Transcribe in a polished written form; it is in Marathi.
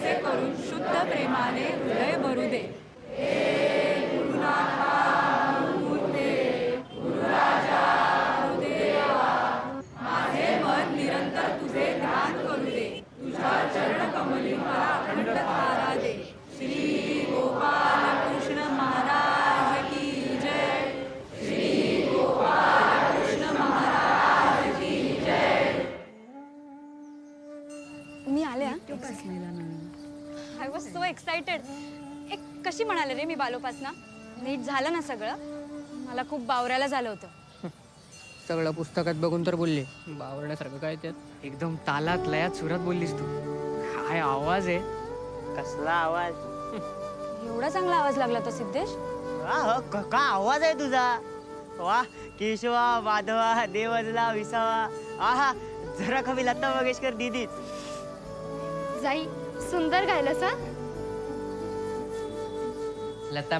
तसे करून शुद्ध प्रेमाने हृदय भरू दे. माझे मन निरंतर तुझे ध्यान करू दे. तुझ्या चरण कमली मला अखंड तारा दे. श्री गोपाल कृष्ण महाराज की जय. श्री गोपाल कृष्ण महाराज की जय. मी आले. I was so excited. एक कशी म्हणाले रे मी बालोपासना. नीट झालं ना सगळं. मला खूप बावरायला झालं होतं. सगळं पुस्तकात बघून तर बोलले. बावरण्यासारखं काय त्यात. एकदम तालात लयात सुरात बोललीस तू. काय आवाज आहे. कसला आवाज. एवढा चांगला आवाज लागला तर सिद्धेश. का आवाज आहे तुझा. वा केशवा माधवा देवजला विसावा. आहा जरा कमी लता मंगेशकर दीदीच. जाई सुंदर गायलंस. लता